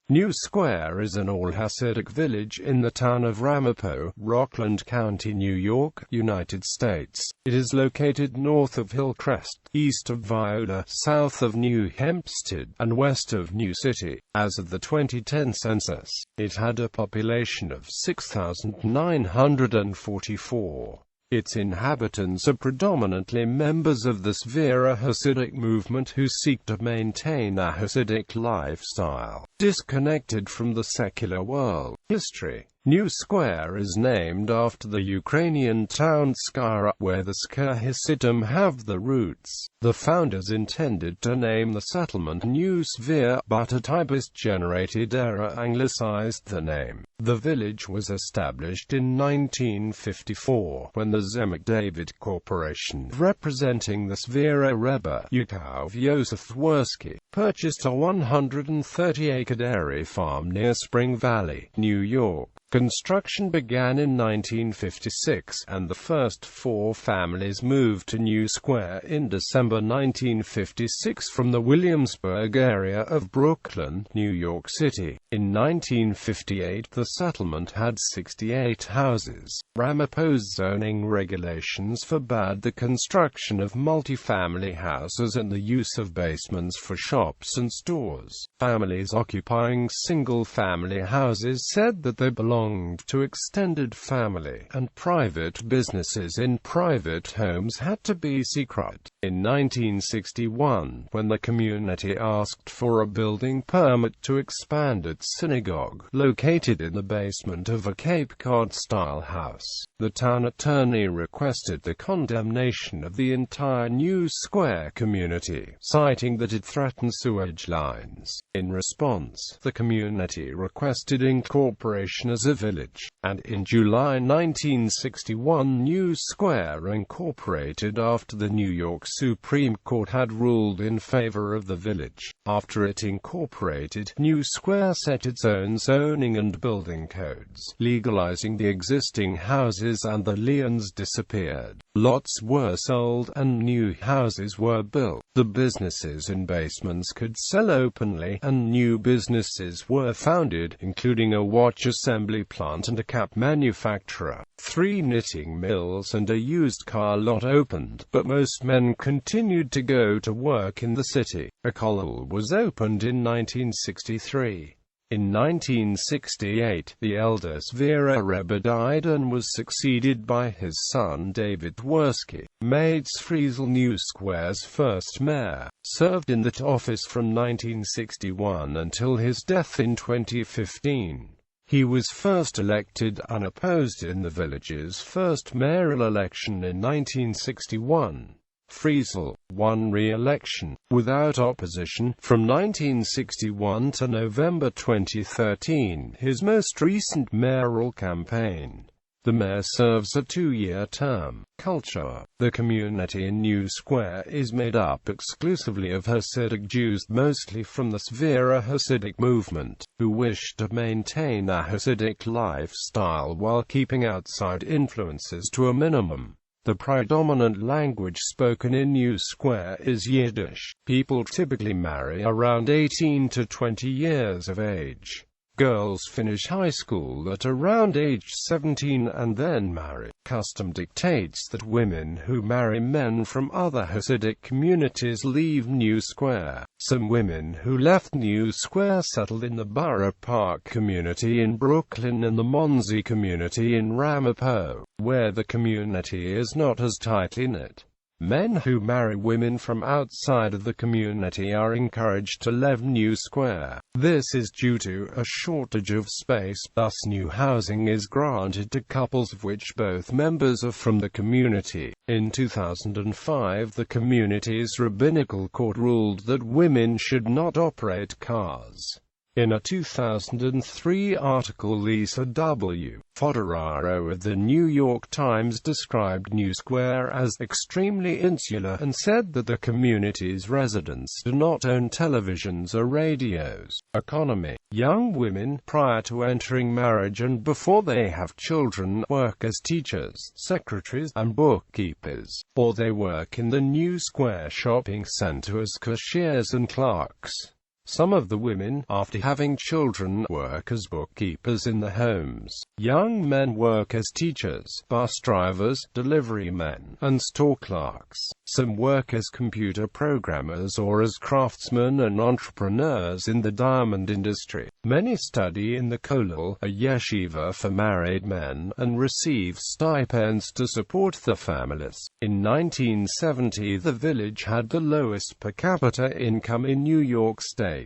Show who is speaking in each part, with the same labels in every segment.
Speaker 1: New Square is an all-Hasidic village in the town of Ramapo, Rockland County, New York, United States. It is located north of Hillcrest, east of Viola, south of New Hempstead, and west of New City. As of the 2010 census, it had a population of 6,944. Its inhabitants are predominantly members of the Skverer Hasidic movement who seek to maintain a Hasidic lifestyle, disconnected from the secular world. History. New Square is named after the Ukrainian town Skverer, where the Skverer Hasidim have their roots. The founders intended to name the settlement New Skverer, but a typist-generated error anglicized the name. The village was established in 1954, when the Zemek David Corporation, representing the Skverer Rebbe, Yakov Yosef Tversky, purchased a 130-acre dairy farm near Spring Valley, New York. Construction began in 1956, and the first 4 families moved to New Square in December 1956 from the Williamsburg area of Brooklyn, New York City. In 1958, the settlement had 68 houses. Ramapo's zoning regulations forbade the construction of multifamily houses and the use of basements for shops and stores. Families occupying single-family houses said that they belonged to extended family, and private businesses in private homes had to be secret. In 1961, when the community asked for a building permit to expand its synagogue, located in the basement of a Cape Cod-style house, the town attorney requested the condemnation of the entire New Square community, citing that it threatened sewage lines. In response, the community requested incorporation as a village, and in July 1961 New Square incorporated after the New York Supreme Court had ruled in favor of the village. After it incorporated, New Square set its own zoning and building codes, legalizing the existing houses, and the liens disappeared. Lots were sold and new houses were built. The businesses in basements could sell openly, and new businesses were founded, including a watch assembly plant and a cap manufacturer. 3 knitting mills and a used car lot opened, but most men continued to go to work in the city. A kollel was opened in 1963. In 1968, the elder Skverer Rebbe died and was succeeded by his son David Tversky, made Friesel New Square's first mayor, served in that office from 1961 until his death in 2015. He was first elected unopposed in the village's first mayoral election in 1961. Friesel won re-election, without opposition, from 1961 to November 2013, his most recent mayoral campaign. The mayor serves a 2-year term. Culture. The community in New Square is made up exclusively of Hasidic Jews, mostly from the Skverer Hasidic movement, who wish to maintain a Hasidic lifestyle while keeping outside influences to a minimum. The predominant language spoken in New Square is Yiddish. People typically marry around 18 to 20 years of age. Girls finish high school at around age 17 and then marry. Custom dictates that women who marry men from other Hasidic communities leave New Square. Some women who left New Square settled in the Borough Park community in Brooklyn and the Monsey community in Ramapo, where the community is not as tightly knit. Men who marry women from outside of the community are encouraged to leave New Square. This is due to a shortage of space, thus new housing is granted to couples of which both members are from the community. In 2005, the community's rabbinical court ruled that women should not operate cars. In a 2003 article, Lisa W. Fodoraro of the New York Times described New Square as extremely insular and said that the community's residents do not own televisions or radios. Economy. Young women, prior to entering marriage and before they have children, work as teachers, secretaries, and bookkeepers, or they work in the New Square shopping center as cashiers and clerks. Some of the women, after having children, work as bookkeepers in the homes. Young men work as teachers, bus drivers, delivery men, and store clerks. Some work as computer programmers or as craftsmen and entrepreneurs in the diamond industry. Many study in the kollel, a yeshiva for married men, and receive stipends to support their families. In 1970, the village had the lowest per capita income in New York State.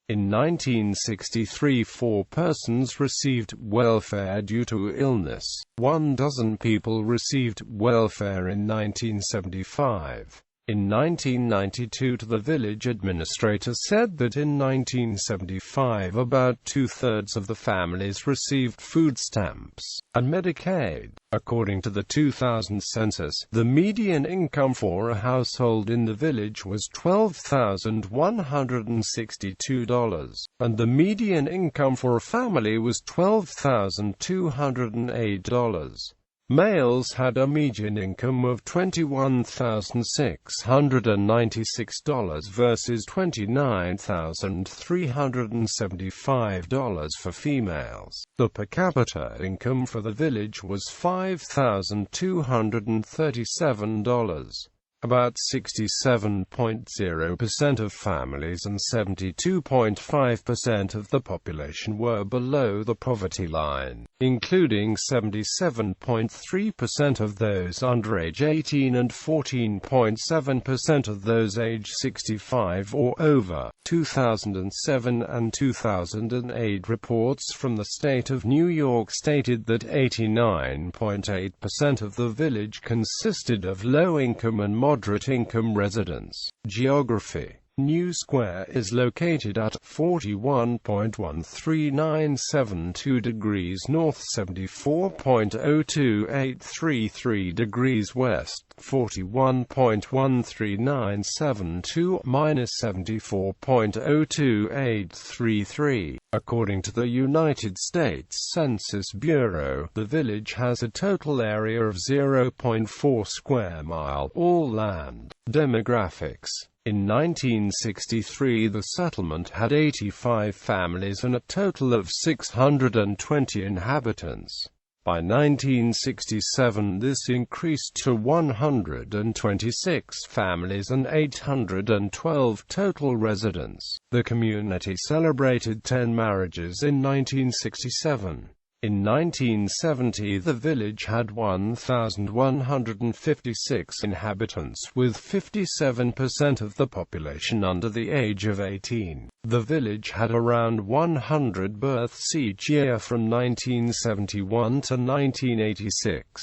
Speaker 1: In 1963, 4 persons received welfare due to illness. 12 people received welfare in 1975. In 1992, the village administrator said that in 1975 about 2/3 of the families received food stamps and Medicaid. According to the 2000 census, the median income for a household in the village was $12,162, and the median income for a family was $12,208. Males had a median income of $21,696 versus $29,375 for females. The per capita income for the village was $5,237. About 67.0% of families and 72.5% of the population were below the poverty line, including 77.3% of those under age 18 and 14.7% of those age 65 or over. 2007 and 2008 reports from the state of New York stated that 89.8% of the village consisted of low-income and moderate-income residents. Geography. New Square is located at 41.13972 degrees north, 74.02833 degrees west, 41.13972 minus 74.02833. According to the United States Census Bureau, the village has a total area of 0.4 square mile, all land. Demographics. In 1963, the settlement had 85 families and a total of 620 inhabitants. By 1967, this increased to 126 families and 812 total residents. The community celebrated 10 marriages in 1967. In 1970, the village had 1,156 inhabitants, with 57% of the population under the age of 18. The village had around 100 births each year from 1971 to 1986.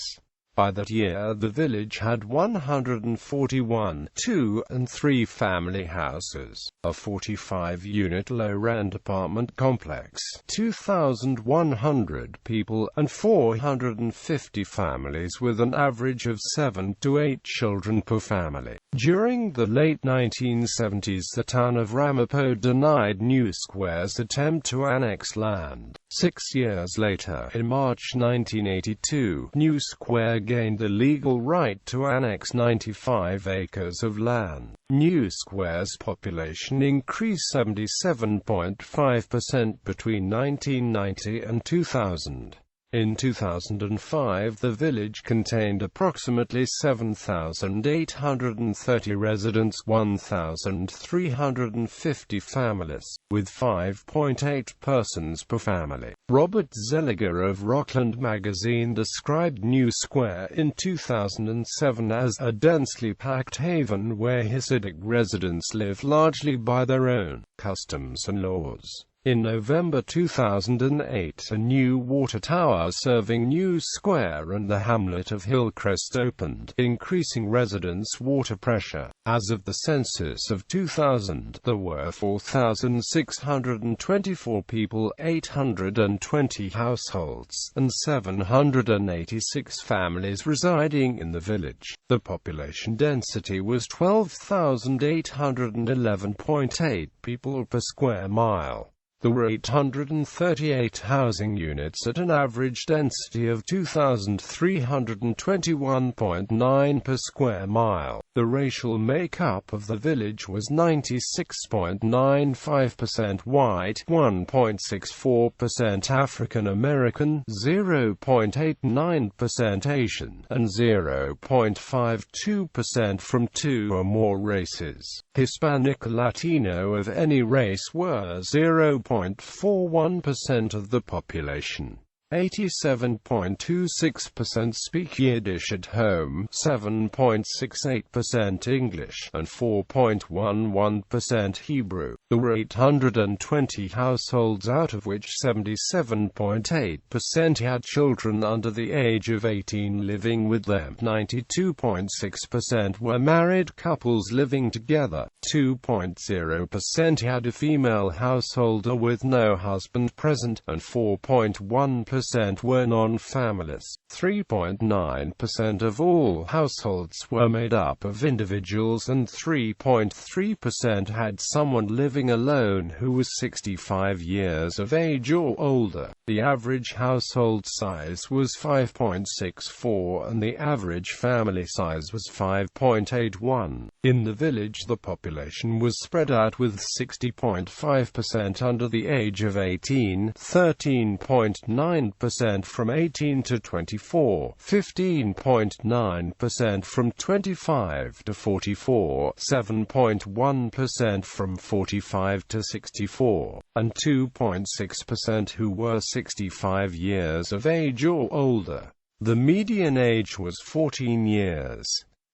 Speaker 1: By that year, the village had 141 2- and 3-family houses, a 45-unit low-rent apartment complex, 2,100 people, and 450 families with an average of 7 to 8 children per family. During the late 1970s, the town of Ramapo denied New Square's attempt to annex land. 6 years later, in March 1982, New Square gained the legal right to annex 95 acres of land. New Square's population increased 77.5% between 1990 and 2000. In 2005, the village contained approximately 7,830 residents, 1,350 families, with 5.8 persons per family. Robert Zeliger of Rockland magazine described New Square in 2007 as a densely packed haven where Hasidic residents live largely by their own customs and laws. In November 2008, a new water tower serving New Square and the hamlet of Hillcrest opened, increasing residents' water pressure. As of the census of 2000, there were 4,624 people, 820 households, and 786 families residing in the village. The population density was 12,811.8 people per square mile. There were 838 housing units at an average density of 2,321.9 per square mile. The racial makeup of the village was 96.95% white, 1.64% African American, 0.89% Asian, and 0.52% from two or more races. Hispanic or Latino of any race were 0.41% of the population. 87.26% speak Yiddish at home, 7.68% English, and 4.11% Hebrew. There were 820 households, out of which 77.8% had children under the age of 18 living with them. 92.6% were married couples living together. 2.0% had a female householder with no husband present, and 4.1% were non-families. 3.9% of all households were made up of individuals, and 3.3% had someone living alone who was 65 years of age or older. The average household size was 5.64 and the average family size was 5.81. In the village, the population was spread out, with 60.5% under the age of 18, 13.9% from 18 to 24, 15.9% from 25 to 44, 7.1% from 45 to 64, and 2.6% who were 65 years of age or older. The median age was 14 years.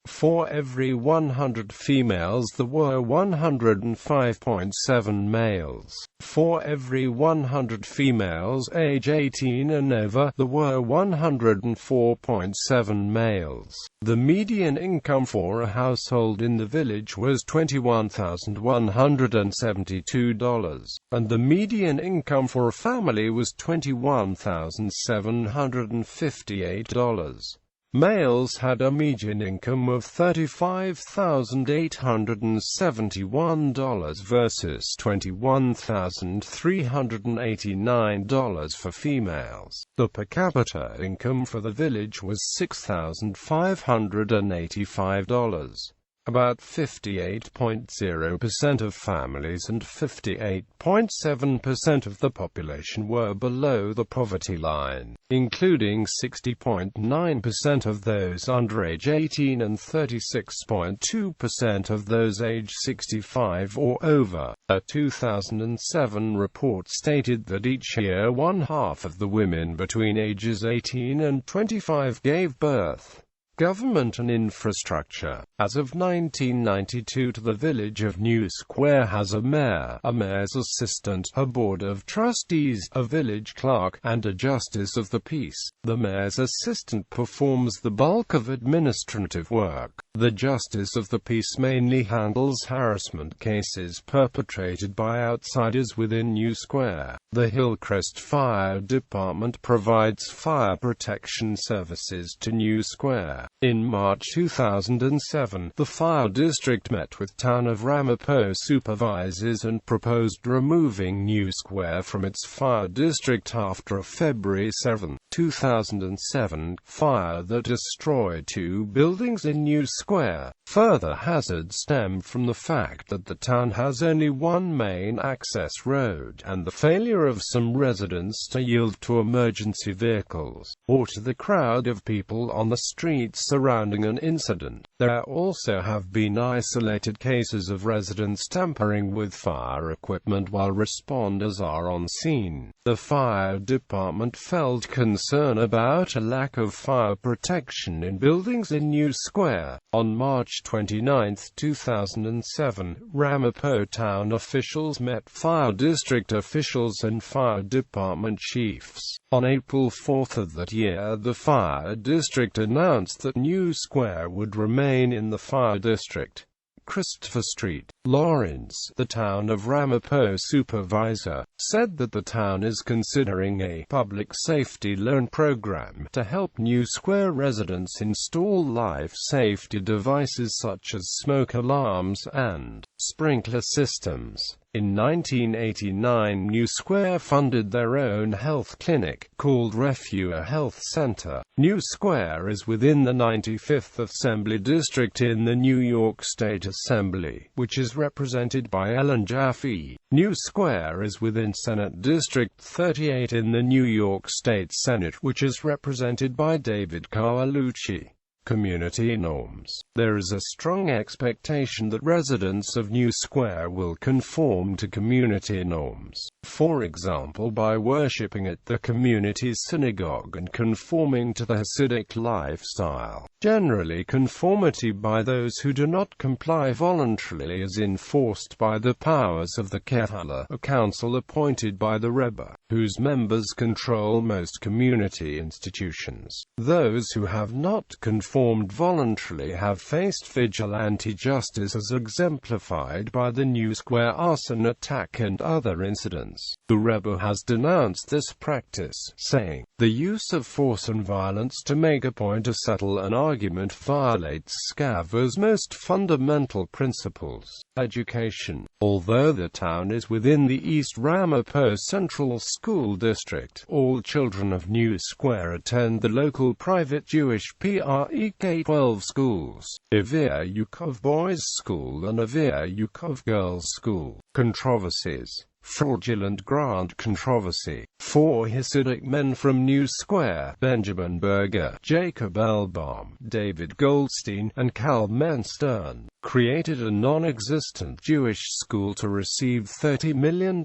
Speaker 1: For every 100 females there were 105.7 males. For every 100 females age 18 and over, there were 104.7 males. The median income for a household in the village was $21,172, and the median income for a family was $21,758. Males had a median income of $35,871 versus $21,389 for females. The per capita income for the village was $6,585. About 58.0% of families and 58.7% of the population were below the poverty line, including 60.9% of those under age 18 and 36.2% of those age 65 or over. A 2007 report stated that each year 1/2 of the women between ages 18 and 25 gave birth. Government and infrastructure. As of 1992, the village of New Square has a mayor, a mayor's assistant, a board of trustees, a village clerk, and a justice of the peace. The mayor's assistant performs the bulk of administrative work. The justice of the peace mainly handles harassment cases perpetrated by outsiders within New Square. The Hillcrest Fire Department provides fire protection services to New Square. In March 2007, the fire district met with town of Ramapo supervisors and proposed removing New Square from its fire district after a February 7, 2007, fire that destroyed 2 buildings in New Square. Further hazards stem from the fact that the town has only one main access road, and the failure of some residents to yield to emergency vehicles, or to the crowd of people on the streets surrounding an incident. There also have been isolated cases of residents tampering with fire equipment while responders are on scene. The fire department felt concern about a lack of fire protection in buildings in New Square. On March 29, 2007, Ramapo town officials met fire district officials and fire department chiefs. On April 4 of that year, the fire district announced that New Square would remain in the fire district. Christopher Street, Lawrence, the town of Ramapo supervisor, said that the town is considering a public safety loan program to help New Square residents install life safety devices such as smoke alarms and sprinkler systems. In 1989, New Square funded their own health clinic, called Skverer Health Center. New Square is within the 95th Assembly District in the New York State Assembly, which is represented by Ellen Jaffe. New Square is within Senate District 38 in the New York State Senate, which is represented by David Carlucci. Community norms. There is a strong expectation that residents of New Square will conform to community norms, for example by worshipping at the community's synagogue and conforming to the Hasidic lifestyle. Generally, conformity by those who do not comply voluntarily is enforced by the powers of the Kehillah, a council appointed by the Rebbe, whose members control most community institutions. Those who have not conformed voluntarily have faced vigilante justice, as exemplified by the New Square arson attack and other incidents. The Rebbe has denounced this practice, saying, "The use of force and violence to make a point to settle an argument violates Skvere's most fundamental principles." Education. Although the town is within the East Ramapo Central School District, all children of New Square attend the local private Jewish K-12 schools, Skverer Yaakov Boys School and Skverer Yaakov Girls School. Controversies. Fraudulent grant controversy. 4 Hasidic men from New Square, Benjamin Berger, Jacob Elbaum, David Goldstein, and Cal Menstern, created a non-existent Jewish school to receive $30 million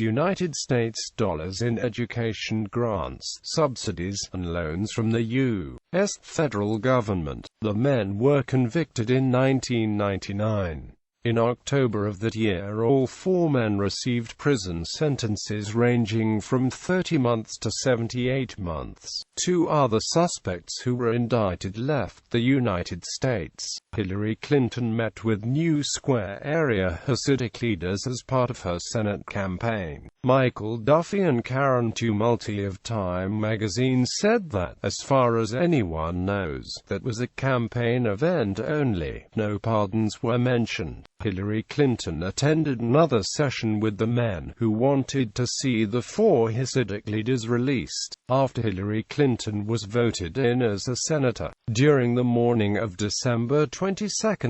Speaker 1: United States dollars in education grants, subsidies, and loans from the U.S. federal government. The men were convicted in 1999. In October of that year, all 4 men received prison sentences ranging from 30 months to 78 months. 2 other suspects who were indicted left the United States. Hillary Clinton met with New Square area Hasidic leaders as part of her Senate campaign. Michael Duffy and Karen Tumulty of Time magazine said that, as far as anyone knows, that was a campaign event only. No pardons were mentioned. Hillary Clinton attended another session with the men, who wanted to see the 4 Hasidic leaders released, after Hillary Clinton was voted in as a senator. During the morning of December 22,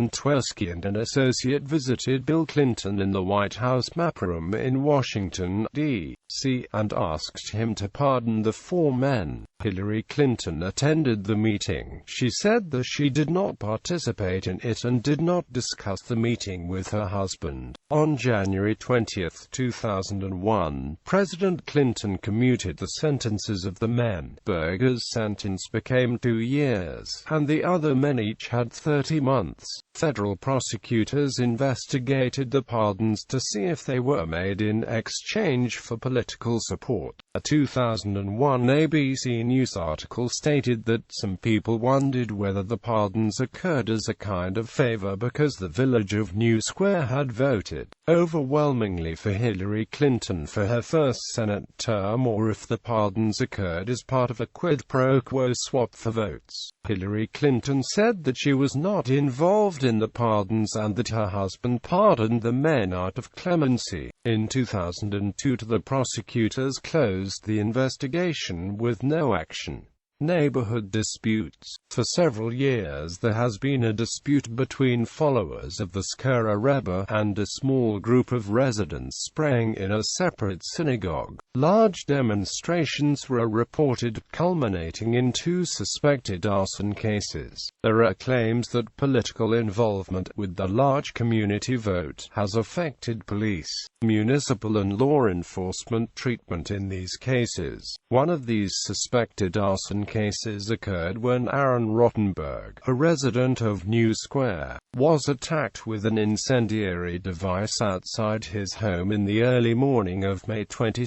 Speaker 1: Tversky and an associate visited Bill Clinton in the White House map room in Washington, D.C., and asked him to pardon the 4 men. Hillary Clinton attended the meeting. She said that she did not participate in it and did not discuss the meeting with her husband. On January 20, 2001, President Clinton commuted the sentences of the men. Berger's sentence became 2 years, and the other men each had 30 months. Federal prosecutors investigated the pardons to see if they were made in exchange for political support. A 2001 ABC News article stated that some people wondered whether the pardons occurred as a kind of favor because the village of New Square had voted overwhelmingly for Hillary Clinton for her first Senate term, or if the pardons occurred as part of a quid pro quo swap for votes. Hillary Clinton said that she was not involved in the pardons and that her husband pardoned the men out of clemency. In 2002, the prosecutors closed the investigation with no action. Neighborhood disputes. For several years there has been a dispute between followers of the Skverer Rebbe and a small group of residents spraying in a separate synagogue. Large demonstrations were reported, culminating in 2 suspected arson cases. There are claims that political involvement with the large community vote has affected police, municipal and law enforcement treatment in these cases. One of these suspected arson cases occurred when Aaron Rottenberg, a resident of New Square, was attacked with an incendiary device outside his home in the early morning of May 22.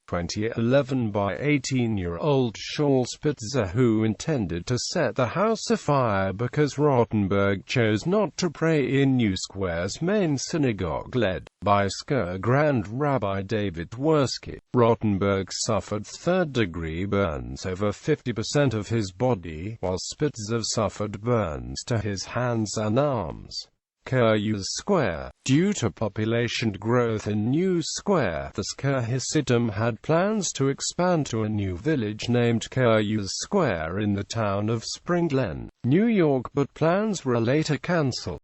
Speaker 1: 2011 by 18-year-old Shaul Spitzer, who intended to set the house afire because Rottenberg chose not to pray in New Square's main synagogue, led by Skverer Grand Rabbi David Twersky. Rottenberg suffered third-degree burns over 50% of his body, while Spitzer suffered burns to his hands and arms. City.As Square. Due to population growth in New Square, the Skverer Hasidim had plans to expand to a new village named City.As Square in the town of Spring Glen, New York, but plans were later cancelled.